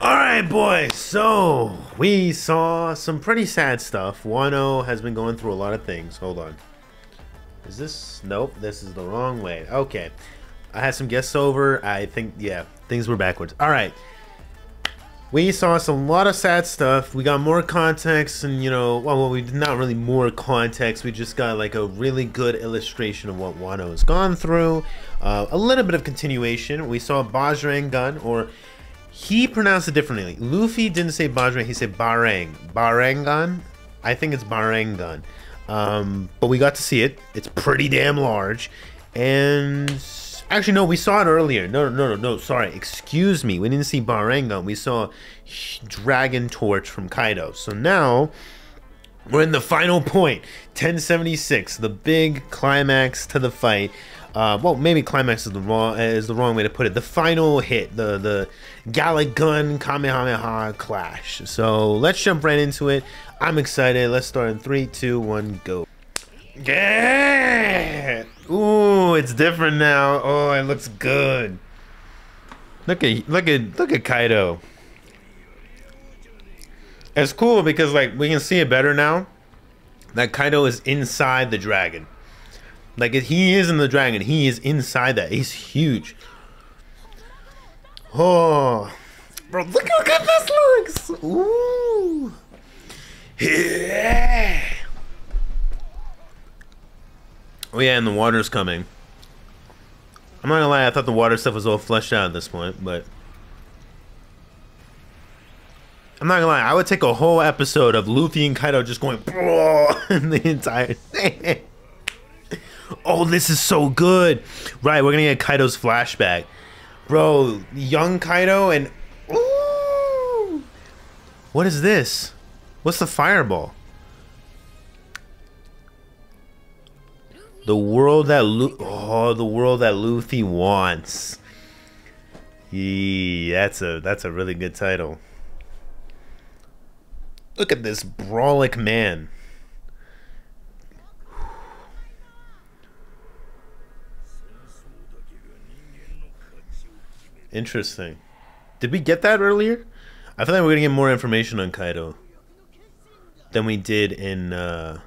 Alright, boys, so we saw some pretty sad stuff. Wano has been going through a lot of things. Hold on. Is this? Nope, this is the wrong way. Okay. I had some guests over. I think, yeah, things were backwards. Alright. We saw a lot of sad stuff. We got more context and, you know, well, we not really more context. We just got like a really good illustration of what Wano has gone through. A little bit of continuation. We saw Bajrang Gun, or he pronounced it differently. Luffy didn't say Bajrang, he said Barang. Barangan? I think it's Barangan. But we got to see it. It's pretty damn large. And actually, no, we saw it earlier. No, sorry. Excuse me. We didn't see Barangan. We saw Dragon Torch from Kaido. So now we're in the final point. 1076, the big climax to the fight. Well, maybe climax is the wrong way to put it. The final hit, the Gallic Gun Kamehameha clash. So let's jump right into it. I'm excited. Let's start in 3, 2, 1, go. Yeah! Ooh, it's different now. Oh, it looks good. Look at Kaido. It's cool because like we can see it better now. That Kaido is inside the dragon. Like, he is in the dragon. He is inside that. He's huge. Oh. Bro, look how good this looks. Ooh. Yeah. Oh, yeah, and the water's coming. I'm not gonna lie. I thought the water stuff was all fleshed out at this point, but I'm not gonna lie. I would take a whole episode of Luffy and Kaido just going in the entire thing. Oh, this is so good. Right, we're gonna get Kaido's flashback. Bro, young Kaido and... Ooh! What is this? What's the fireball? The world that the world that Luffy wants. Yeah, that's a really good title. Look at this brawlic man. Interesting. Did we get that earlier? I feel like we're gonna get more information on Kaido than we did in the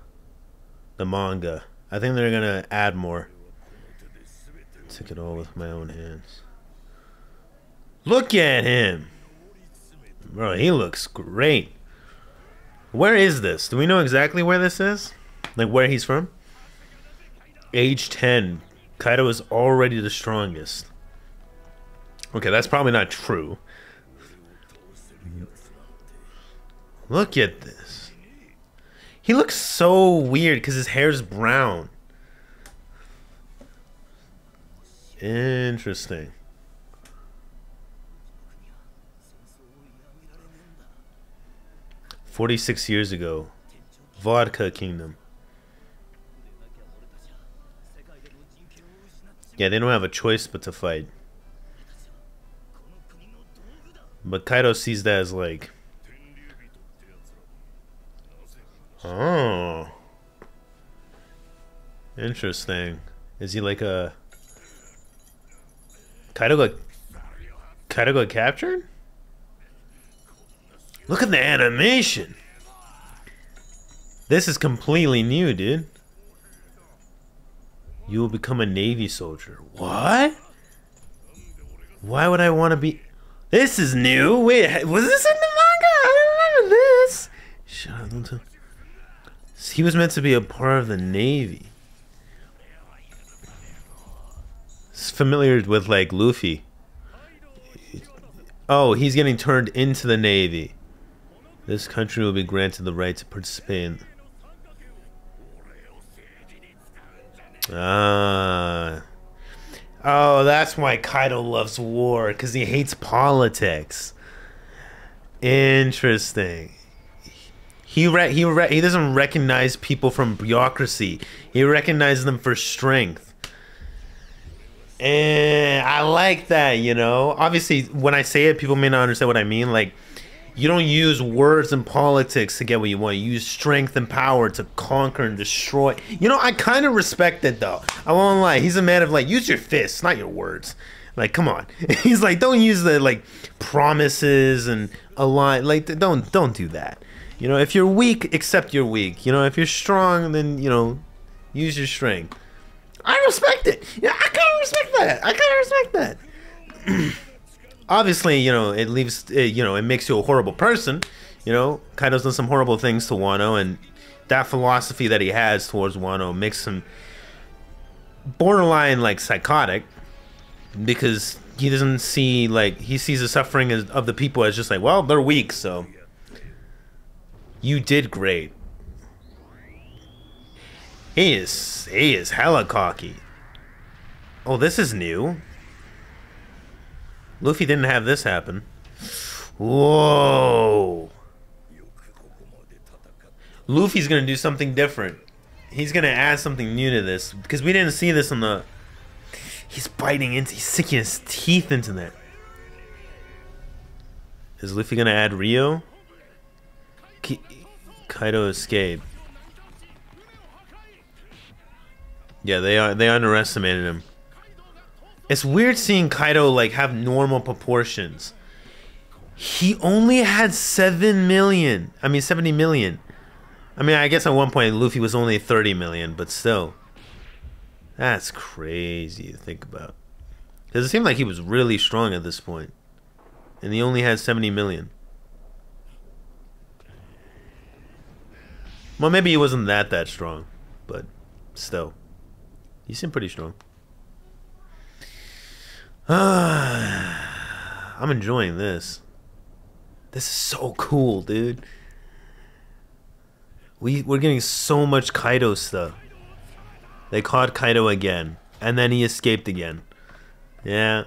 manga. I think they're gonna add more. Took it all with my own hands. Look at him, bro. He looks great. Where is this? Do we know exactly where this is? Like where he's from? Age 10. Kaido is already the strongest. Okay, that's probably not true. Look at this. He looks so weird because his hair's brown. Interesting. "46 years ago, Vodka Kingdom." Yeah, they don't have a choice but to fight. But Kaido sees that as like, oh, interesting. Is he like a Kaido got captured? Look at the animation. This is completely new, dude. You will become a Navy soldier. What? Why would I want to be? This is new. Wait, was this in the manga? I don't remember this. Shut up, don't tell. He was meant to be a part of the Navy. It's familiar with like Luffy. Oh, he's getting turned into the Navy. This country will be granted the right to participate in... Ah. Oh, that's why Kaido loves war, because he hates politics. Interesting. He doesn't recognize people from bureaucracy. He recognizes them for strength. And I like that, you know. Obviously, when I say it, people may not understand what I mean. Like, you don't use words in politics to get what you want. You use strength and power to conquer and destroy. You know, I kind of respect it, though. I won't lie. He's a man of, like, use your fists, not your words. Like, come on. He's like, don't use the like promises and align. Like, don't do that. You know, if you're weak, accept you're weak. You know, if you're strong, then you know, use your strength. I respect it. Yeah, I kind of respect that. I kind of respect that. Obviously, you know, it leaves. You know, it makes you a horrible person. You know, Kaido's done some horrible things to Wano, and that philosophy that he has towards Wano makes him borderline like psychotic, because he doesn't see, like, he sees the suffering of the people as just like, well, they're weak, so you did great. He is hella cocky. Oh, this is new. Luffy didn't have this happen. Whoa. Luffy's gonna do something different. He's gonna add something new to this, because we didn't see this on the... He's biting into... He's sinking his teeth into that. Is Luffy gonna add Rio? Kaido escaped. Yeah, they underestimated him. It's weird seeing Kaido like have normal proportions. He only had 7 million. I mean 70 million. I mean, I guess at one point Luffy was only 30 million, but still. That's crazy to think about. Because it seemed like he was really strong at this point. And he only had 70 million. Well, maybe he wasn't that strong. But still. He seemed pretty strong. I'm enjoying this. This is so cool, dude. We're getting so much Kaido stuff. They caught Kaido again, and then he escaped again. Yeah.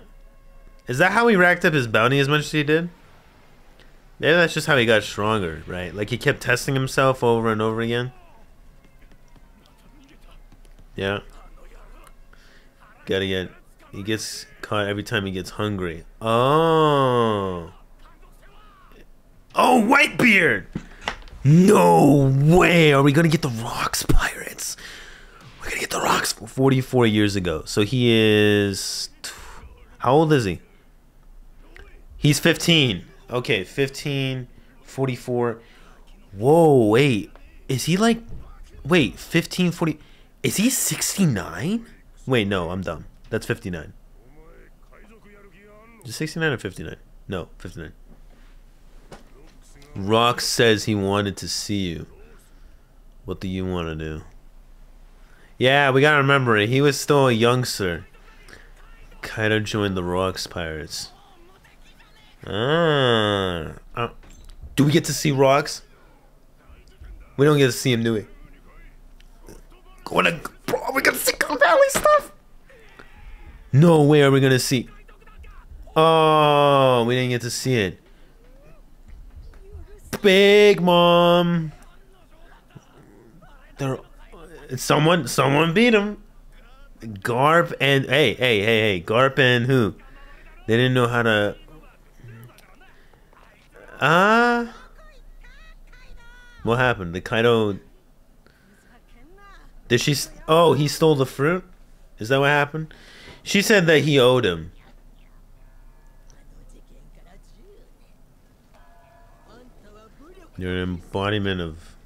Is that how he racked up his bounty as much as he did? Maybe that's just how he got stronger, right? Like he kept testing himself over and over again. Yeah. He gets caught every time he gets hungry. Oh. Oh, Whitebeard! No way! Are we gonna get the Rocks Pirates? We're gonna get the Rocks 44 years ago. So he is... How old is he? He's 15. Okay, 15, 44. Whoa, wait. Is he like... Wait, 15, 40... Is he 69? Wait, no, I'm dumb. That's 59. Is it 69 or 59? No, 59. Rock says he wanted to see you. What do you want to do? Yeah, we gotta remember it. He was still a youngster. Kaido joined the Rocks Pirates. Do we get to see Rocks? We don't get to see him, do we? Bro, are we gonna see Kung Valley stuff? No way are we gonna see. Oh, we didn't get to see it. Big Mom. Someone beat him. Garp and hey, Garp and who? They didn't know how to. What happened? The Kaido. Did she? Oh, he stole the fruit. Is that what happened? She said that he owed him. You're an embodiment of...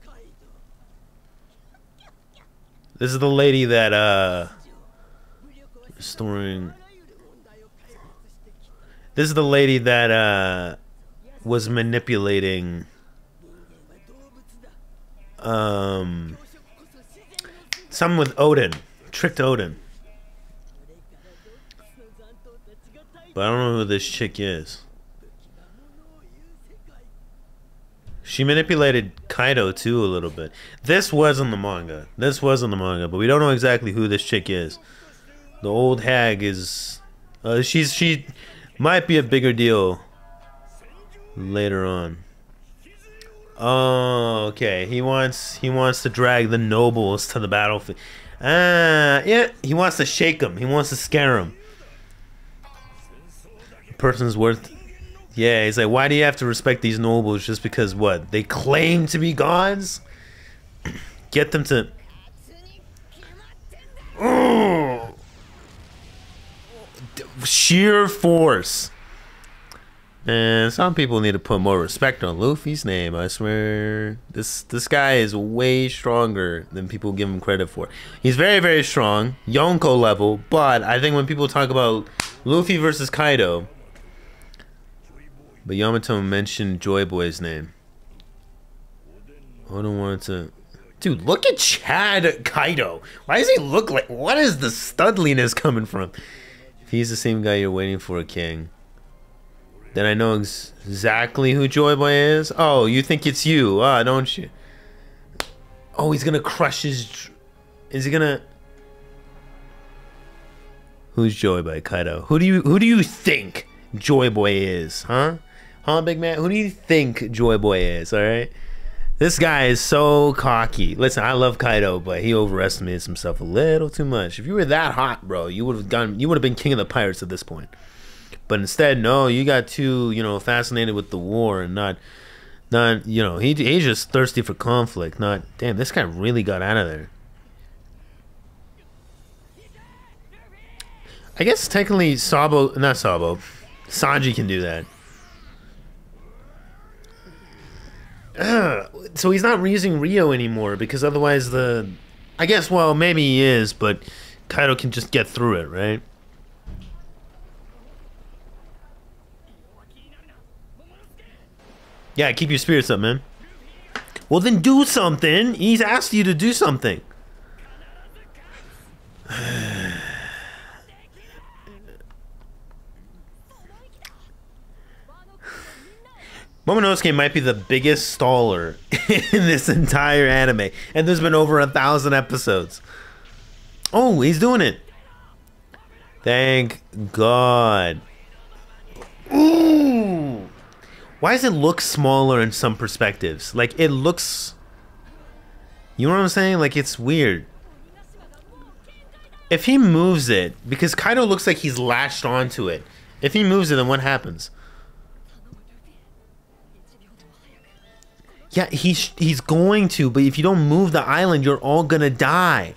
This is the lady that, restoring... This is the lady that, was manipulating... Someone with Odin. Tricked Odin. But I don't know who this chick is. She manipulated Kaido too a little bit. This was in the manga. But we don't know exactly who this chick is. The old hag is... she might be a bigger deal later on. Oh, okay. He wants to drag the nobles to the battlefield. Yeah, he wants to shake them. He wants to scare them. A person's worth... Yeah, he's like, why do you have to respect these nobles just because, what, they claim to be gods? Get them to... Oh! sheer force. And some people need to put more respect on Luffy's name. I swear, this guy is way stronger than people give him credit for. He's very, very strong, Yonko level. But I think when people talk about Luffy versus Kaido, but Yamato mentioned Joy Boy's name. I don't want to. Dude, look at Chad Kaido. Why does he look like? What is the studliness coming from? If he's the same guy you're waiting for, King, then I know exactly who Joy Boy is. Oh, you think it's you, don't you? Oh, he's gonna crush his. Is he gonna? Who's Joy Boy, Kaido? Who do you think Joy Boy is, huh? Huh, big man? Who do you think Joy Boy is? All right. This guy is so cocky. Listen, I love Kaido, but he overestimates himself a little too much. If you were that hot, bro, you would have been king of the pirates at this point. But instead, no, you got too, fascinated with the war and not, he's just thirsty for conflict. Not, damn, this guy really got out of there. I guess technically Sanji can do that. So he's not using Rio anymore because otherwise I guess, well, maybe he is, but Kaido can just get through it, right? Yeah, keep your spirits up, man. Well, then do something. He's asked you to do something. Momonosuke might be the biggest staller in this entire anime, and there's been over 1,000 episodes. Oh, he's doing it. Thank God. Ooh. Why does it look smaller in some perspectives? Like, it looks... You know what I'm saying? Like, it's weird. If he moves it, because Kaido looks like he's latched onto it. If he moves it, then what happens? Yeah, he's going to, but if you don't move the island, you're all gonna die.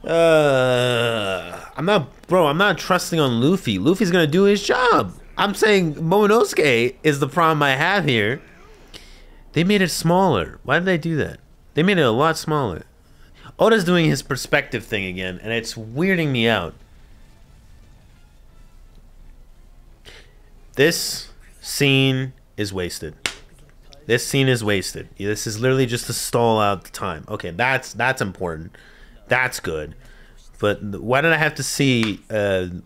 I'm not trusting on Luffy. Luffy's gonna do his job. I'm saying Momonosuke is the problem I have here. They made it smaller. Why did they do that? They made it a lot smaller. Oda's doing his perspective thing again, and it's weirding me out. This scene is wasted. This scene is wasted. This is literally just to stall out the time. Okay, that's important. That's good. But why did I have to see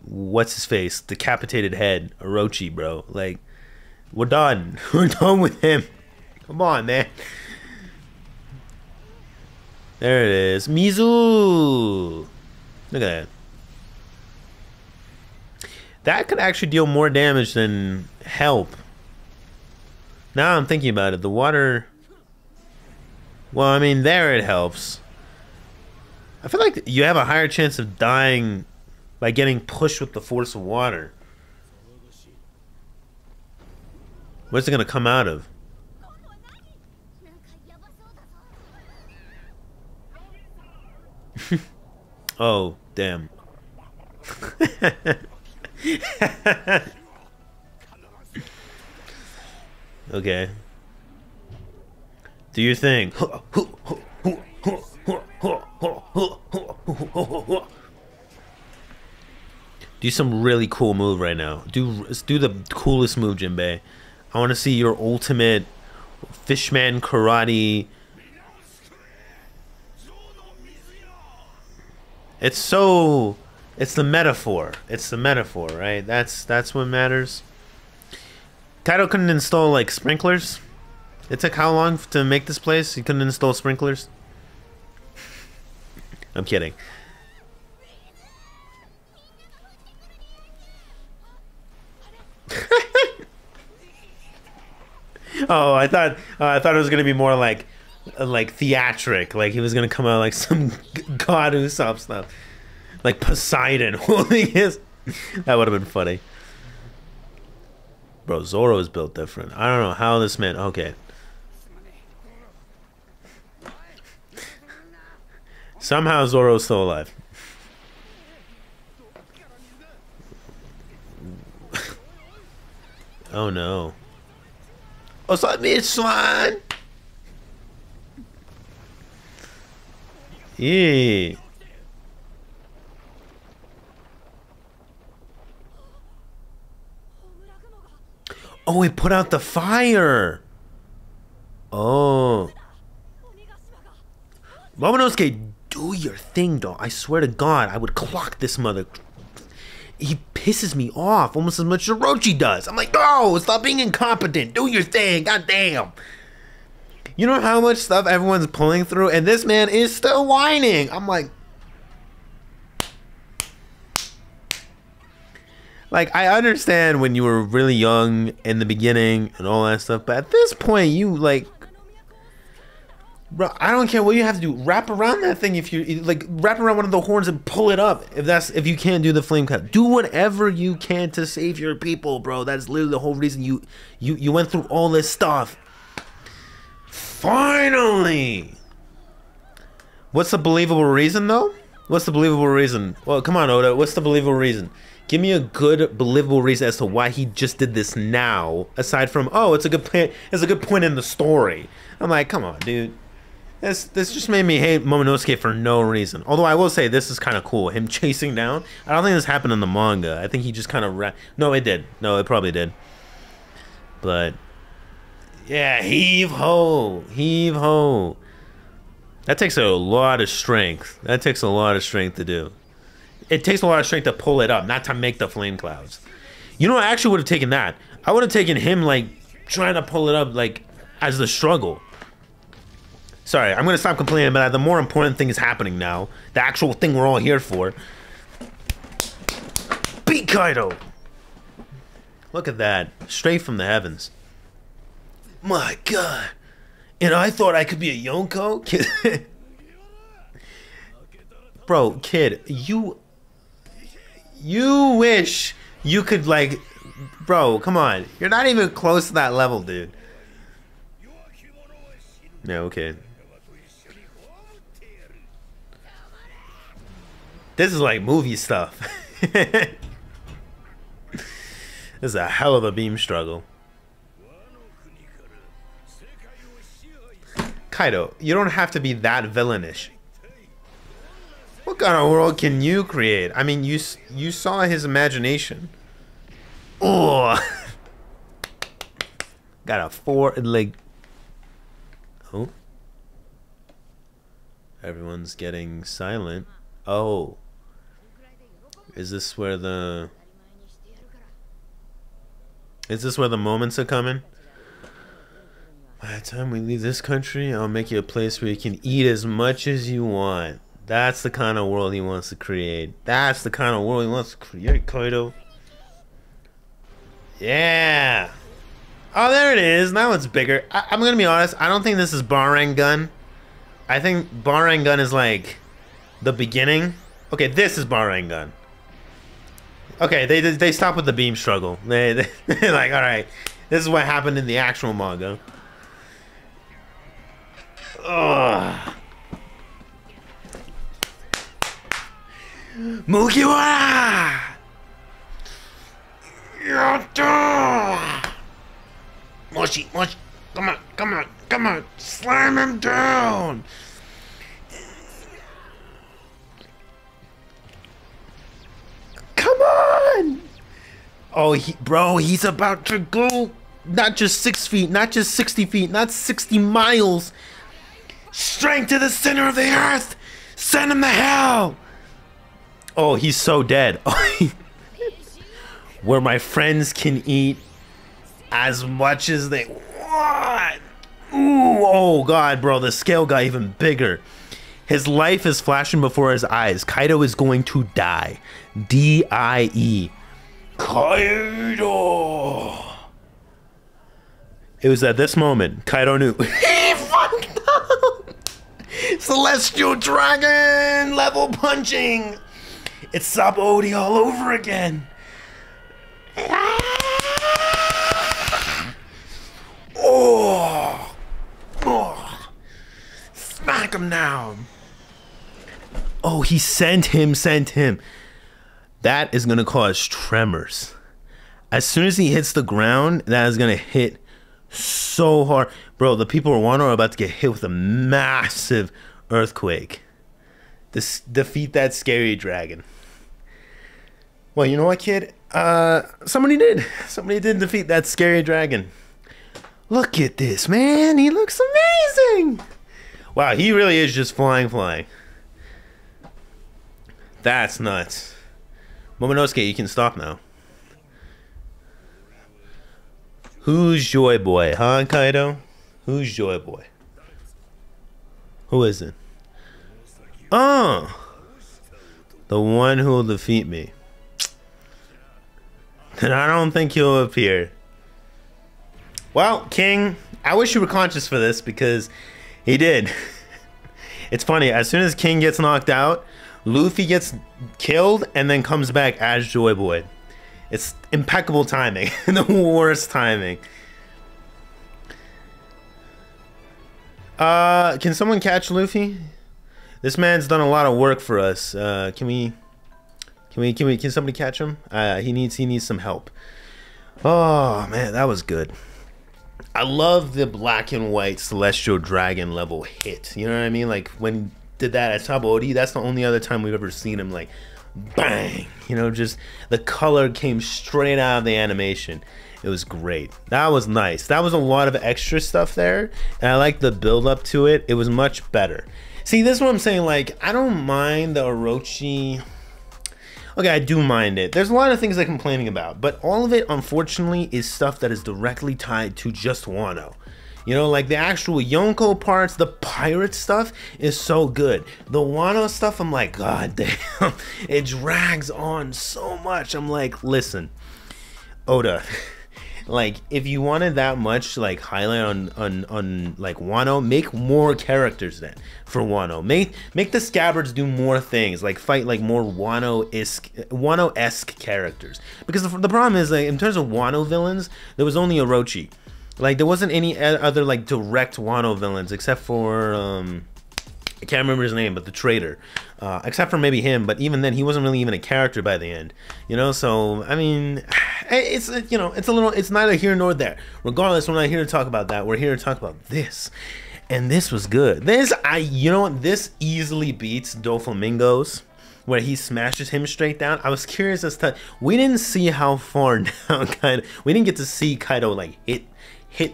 what's his face, decapitated head, Orochi, bro? Like, we're done. We're done with him. Come on, man. There it is. Mizu. Look at that. That could actually deal more damage than help. Now I'm thinking about it. The water... Well, I mean, there it helps. I feel like you have a higher chance of dying by getting pushed with the force of water. What's it going to come out of? Oh, damn. Okay. Do your thing. Do some really cool move right now. Do the coolest move, Jinbei. I want to see your ultimate fishman karate. It's the metaphor. It's the metaphor, right? That's what matters. Kaido couldn't install like sprinklers. It took how long to make this place? He couldn't install sprinklers. I'm kidding. Oh, I thought it was gonna be more like theatric, like he was gonna come out like some god Usopp stuff, like Poseidon holding his. That would have been funny. Bro, Zoro is built different. I don't know how this man. Okay. Somehow Zoro's still alive. Oh no. What's up, bitch, swine? Yeah. Oh, it put out the fire. Oh. Momonosuke, do your thing, dog. I swear to God, I would clock this mother. He pisses me off almost as much as Orochi does. I'm like, oh, stop being incompetent. Do your thing. God damn. You know how much stuff everyone's pulling through, and this man is still whining. I'm like, I understand when you were really young in the beginning and all that stuff, but at this point, you like, bro, I don't care what you have to do. Wrap around that thing if you like. Wrap around one of the horns and pull it up. If you can't do the flame cut, do whatever you can to save your people, bro. That's literally the whole reason you went through all this stuff. Finally, what's the believable reason though? What's the believable reason? Well, come on, Oda. What's the believable reason? Give me a good believable reason as to why he just did this now. Aside from, oh, it's a good plan. It's a good point in the story. I'm like, come on, dude. This just made me hate Momonosuke for no reason. Although I will say this is kind of cool. Him chasing down. I don't think this happened in the manga. I think he just kind of no, it did. No, it probably did. But yeah, heave ho, heave ho. That takes a lot of strength. That takes a lot of strength to do. It takes a lot of strength to pull it up, not to make the flame clouds. You know, I actually would have taken that. I would have taken him like trying to pull it up like as the struggle. Sorry, I'm gonna stop complaining, but the more important thing is happening now. The actual thing we're all here for. Beat Kaido! Look at that. Straight from the heavens. My God. And I thought I could be a Yonko? Kid. Bro, kid, you wish you could like, bro, come on. You're not even close to that level, dude. Yeah, okay. This is like movie stuff. This is a hell of a beam struggle. Kaido, you don't have to be that villainish. What kind of world can you create? I mean, you saw his imagination. Oh, got a 4 leg. Oh, everyone's getting silent. Oh, is this where the moments are coming? By the time we leave this country, I'll make you a place where you can eat as much as you want. That's the kind of world he wants to create. That's the kind of world he wants to create, Kaido. Yeah. Oh, there it is. Now it's bigger. I'm going to be honest. I don't think this is Barengun. I think Barengun is like the beginning. Okay, this is Barengun. Okay, they stop with the beam struggle. They're like, all right, this is what happened in the actual manga. Ugh. Mugiwara! Yatta! Moshi, come on, slam him down! Come on! Oh, bro, he's about to go not just 6 feet, not just 60 feet, not 60 miles. Straight to the center of the earth! Send him to hell! Oh, he's so dead. Where my friends can eat as much as they want. Ooh, oh God, bro, the scale got even bigger. His life is flashing before his eyes. Kaido is going to die. D-I-E. Kaido. It was at this moment Kaido knew. He fucked up. Celestial Dragon level punching. It's Sub-Odi all over again. Oh. Smack him down. Oh, he sent him. That is gonna cause tremors. As soon as he hits the ground, that is gonna hit so hard. Bro, the people of Wano are about to get hit with a massive earthquake. Defeat that scary dragon. Well, you know what, kid? Somebody did. Somebody did defeat that scary dragon. Look at this, man. He looks amazing. Wow, he really is just flying. That's nuts. Momonosuke, you can stop now. Who's Joy Boy, huh, Kaido? Who's Joy Boy? Who is it? Oh! The one who will defeat me. And I don't think he'll appear. Well, King, I wish you were conscious for this because he did. It's funny, as soon as King gets knocked out, Luffy gets killed and then comes back as Joy Boy. It's impeccable timing. The worst timing. Can someone catch Luffy? This man's done a lot of work for us. Can somebody catch him? He needs some help. Oh man, that was good. I love the black and white celestial dragon level hit. You know what I mean? Like when he did that at Sabaody, that's the only other time we've ever seen him like bang. You know, just the color came straight out of the animation. It was great. That was nice. That was a lot of extra stuff there, and I like the build up to it. It was much better. See, this is what I'm saying. Like, I don't mind the Orochi. Okay, I do mind it. There's a lot of things I'm complaining about, but all of it, unfortunately, is stuff that is directly tied to just Wano. You know, like the actual Yonko parts, the pirate stuff is so good. The Wano stuff, I'm like, God damn, it drags on so much. I'm like, listen, Oda, like if you wanted that much like highlight on like Wano, make more characters then for Wano. Make the scabbards do more things, like fight like more Wano-esque characters. Because the problem is, like, in terms of Wano villains, there was only Orochi. Like there wasn't any other like direct Wano villains except for I can't remember his name, but the traitor. Except for maybe him, but even then he wasn't really even a character by the end. You know, so I mean, it's, you know, it's neither here nor there. Regardless, we're not here to talk about that. We're here to talk about this. And this was good. You know what, this easily beats Doflamingo's, where he smashes him straight down. I was curious as to, we didn't see how far down Kaido, we didn't get to see Kaido like hit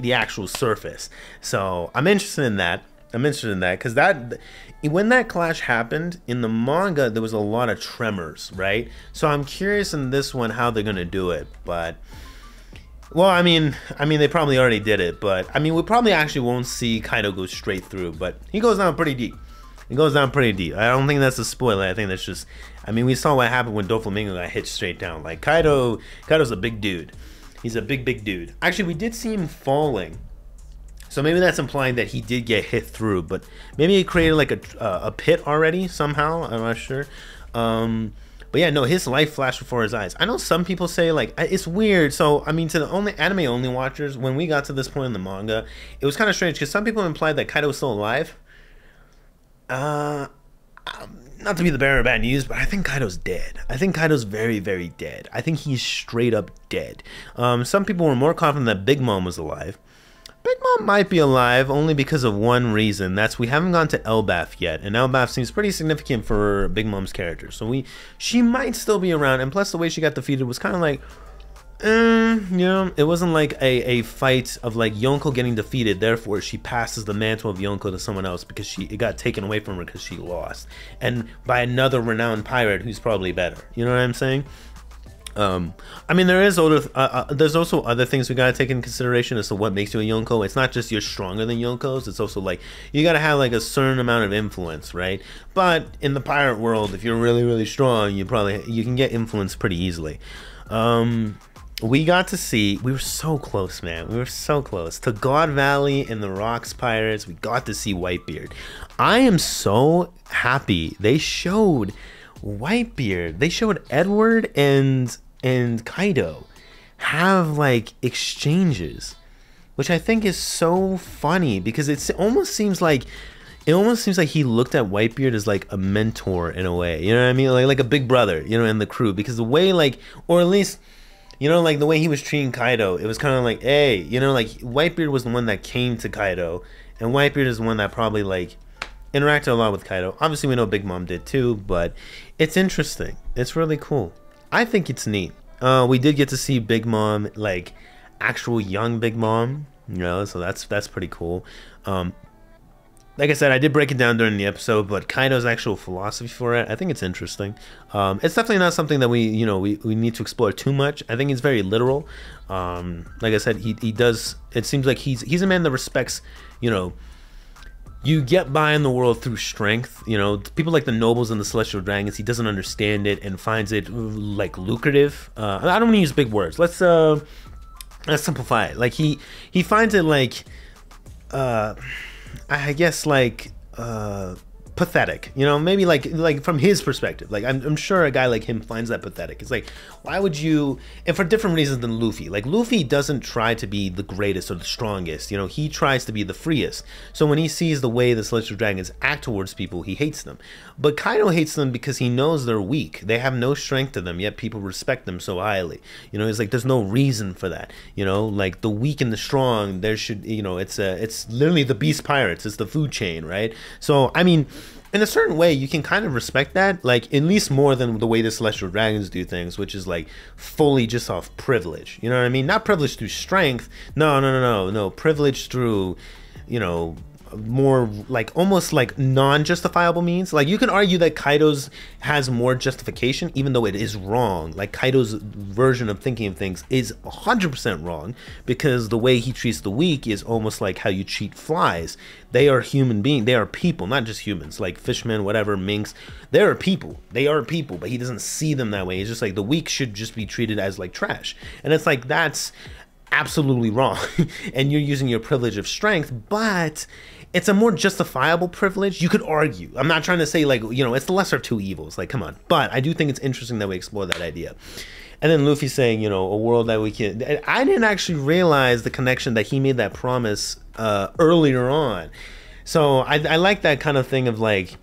the actual surface. So I'm interested in that. Because when that clash happened in the manga, there was a lot of tremors, right? So I'm curious in this one how they're gonna do it. But well, I mean they probably already did it, but I mean we probably actually won't see Kaido go straight through, but he goes down pretty deep. I don't think that's a spoiler. I think that's just, I mean, we saw what happened when Doflamingo got hit straight down. Like Kaido's a big dude. He's a big dude. Actually, we did see him falling. So maybe that's implying that he did get hit through, but maybe he created like a pit already somehow. I'm not sure. But yeah, no, his life flashed before his eyes. I know some people say like it's weird. So I mean, to the anime only watchers, when we got to this point in the manga, it was kind of strange because some people implied that Kaido was still alive. Not to be the bearer of bad news, but I think Kaido's dead. I think Kaido's very dead. I think he's straight up dead. Some people were more confident that Big Mom was alive. Big Mom might be alive only because of one reason. That's we haven't gone to Elbaf yet, and Elbaf seems pretty significant for Big Mom's character. So she might still be around, and plus the way she got defeated was kind of like, you know, it wasn't like a fight of like Yonko getting defeated, therefore she passes the mantle of Yonko to someone else because it got taken away from her because she lost, and by another renowned pirate who's probably better. You know what I'm saying? I mean, there's also other things we gotta take into consideration as to what makes you a Yonko. It's not just you're stronger than Yonkos, it's also like you gotta have like a certain amount of influence, right? But in the pirate world, if you're really strong, you can get influence pretty easily. We got to see, we were so close, man. We were so close to God Valley and the Rocks Pirates. We got to see Whitebeard. I am so happy they showed Whitebeard. They showed Edward and Kaido have like exchanges, which I think is so funny because it almost seems like he looked at Whitebeard as like a mentor in a way. You know what I mean? Like a big brother, you know, in the crew, because the way like, or at least You know, like the way he was treating Kaido, it was kind of like, hey, you know, like Whitebeard was the one that came to Kaido, and Whitebeard is the one that probably like interacted a lot with Kaido. Obviously, we know Big Mom did too, but it's interesting. It's really cool. I think it's neat. We did get to see Big Mom, like actual young Big Mom, you know, so that's pretty cool. Like I said, I did break it down during the episode, but Kaido's actual philosophy for it, I think it's interesting. It's definitely not something that we need to explore too much. I think it's very literal. Like I said, he does. It seems like he's a man that respects, you know, you get by in the world through strength. You know, people like the nobles and the celestial dragons, he doesn't understand it and finds it like lucrative. I don't want to use big words. Let's simplify it. Like he finds it like I guess like pathetic, you know, maybe like from his perspective. Like I'm sure a guy like him finds that pathetic. It's like, why would you, and for different reasons than Luffy. Like Luffy doesn't try to be the greatest or the strongest, you know, he tries to be the freest. So when he sees the way the celestial dragons act towards people, he hates them. But Kaido hates them because he knows they're weak. They have no strength to them, yet people respect them so highly. You know, it's like there's no reason for that. You know, like the weak and the strong, there should, you know, it's literally the beast pirates. It's the food chain, right? So I mean, in a certain way, you can kind of respect that, like at least more than the way the celestial dragons do things, which is like fully just off privilege. You know what I mean? Not privilege through strength. No. Privilege through, you know, more like almost like non-justifiable means. Like you can argue that Kaido's has more justification, even though it is wrong. Like Kaido's version of thinking of things is 100% wrong, because the way he treats the weak is almost like how you treat flies. They are human beings. They are people, not just humans. Like fishmen, whatever, minks. They are people. They are people, but he doesn't see them that way. It's just like the weak should just be treated as like trash. And it's like, that's absolutely wrong. And you're using your privilege of strength, but it's a more justifiable privilege. You could argue. I'm not trying to say like, you know, it's the lesser of two evils. Like, come on. But I do think it's interesting that we explore that idea. And then Luffy saying, you know, a world that we can... I didn't actually realize the connection that he made that promise earlier on. So I like that kind of thing of like,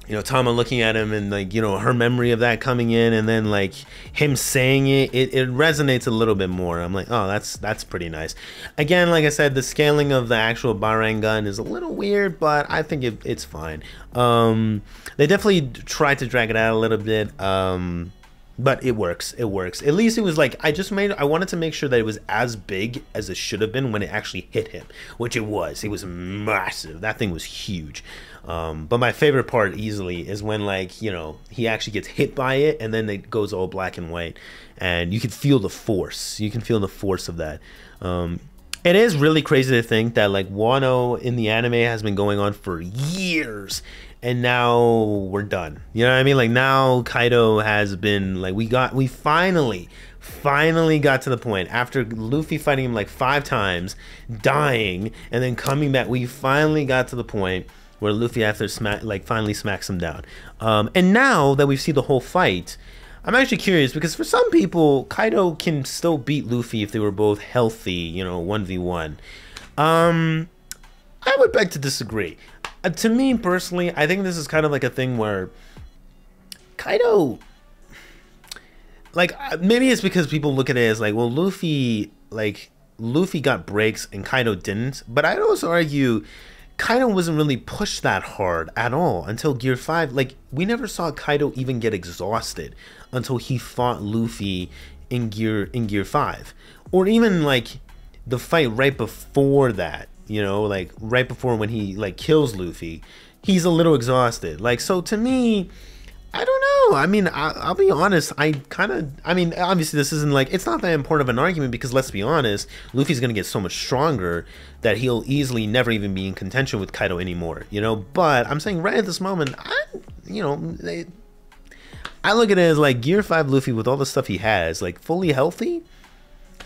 you know, Tama looking at him and like, you know, her memory of that coming in, and then like him saying it resonates a little bit more. I'm like, oh, that's pretty nice. Again, like I said, the scaling of the actual Barang gun is a little weird, but I think it's fine. They definitely tried to drag it out a little bit, but it works. It works. At least it was like, I wanted to make sure that it was as big as it should have been when it actually hit him, which it was. It was massive. That thing was huge. But my favorite part easily is when, like, you know, he actually gets hit by it and then it goes all black and white, and you can feel the force. You can feel the force of that. It is really crazy to think that like Wano in the anime has been going on for years, and now we're done. You know what I mean? Like now Kaido has been like, we finally got to the point after Luffy fighting him like 5 times, dying, and then coming back. We finally got to the point where Luffy finally smacks him down. And now that we've seen the whole fight, I'm actually curious, because for some people, Kaido can still beat Luffy if they were both healthy, you know, 1v1. I would beg to disagree. To me, personally, I think this is kind of like a thing where Kaido... Like, maybe it's because people look at it as like, well, Luffy got breaks and Kaido didn't. But I'd also argue Kaido wasn't really pushed that hard at all until Gear 5. Like, we never saw Kaido even get exhausted until he fought Luffy in Gear 5. Or even, like, the fight right before that, you know, like, right before when he, like, kills Luffy. He's a little exhausted. Like, so to me, I don't know. I mean, I'll be honest. I mean, obviously this isn't like, it's not that important of an argument, because let's be honest, Luffy's going to get so much stronger that he'll easily never even be in contention with Kaido anymore, you know? But I'm saying right at this moment, I look at it as like Gear 5 Luffy with all the stuff he has, like fully healthy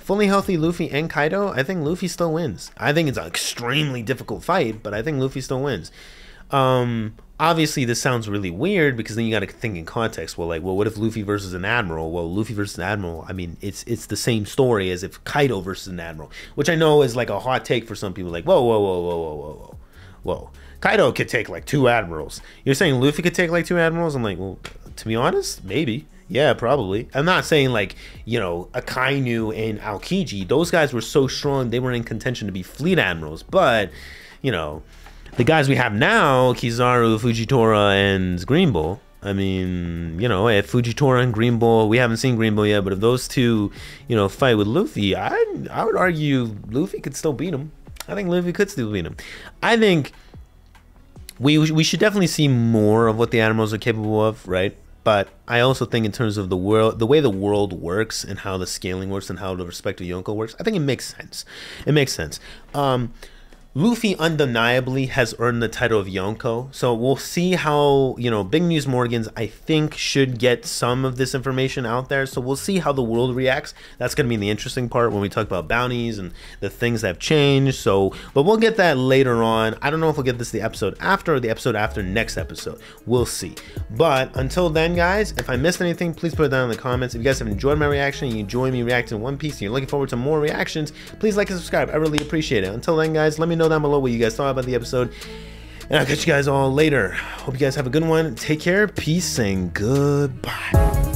Luffy and Kaido, I think Luffy still wins. I think it's an extremely difficult fight, but I think Luffy still wins. Obviously this sounds really weird, because then you got to think in context. Well, like, well, what if Luffy versus an admiral? Well, Luffy versus an admiral, I mean, it's the same story as if Kaido versus an admiral, which I know is like a hot take for some people. Like, whoa, Kaido could take like 2 admirals. You're saying Luffy could take like 2 admirals? I'm like, well, to be honest, maybe. Yeah, probably. I'm not saying like, you know, Akainu and Aokiji. Those guys were so strong they were in contention to be fleet admirals. But, you know, the guys we have now, Kizaru, Fujitora, and Green Bull. I mean, you know, if Fujitora and Green Bull, we haven't seen Green Bull yet, but if those two, you know, fight with Luffy, I would argue Luffy could still beat him. I think Luffy could still beat him. I think we should definitely see more of what the admirals are capable of, right? But I also think in terms of the world, the way the world works and how the scaling works and how the respective Yonko works, I think it makes sense. It makes sense. Luffy undeniably has earned the title of Yonko, so we'll see how, you know, Big News Morgans, I think, should get some of this information out there, so we'll see how the world reacts. That's going to be the interesting part when we talk about bounties and the things that have changed, so, but we'll get that later on. I don't know if we'll get this the episode after or the episode after next episode. We'll see. But until then, guys, if I missed anything, please put it down in the comments. If you guys have enjoyed my reaction, you enjoy me reacting to One Piece, and you're looking forward to more reactions, please like and subscribe. I really appreciate it. Until then, guys, let me know down below what you guys thought about the episode, and I'll catch you guys all later. Hope you guys have a good one. Take care, peace, and goodbye.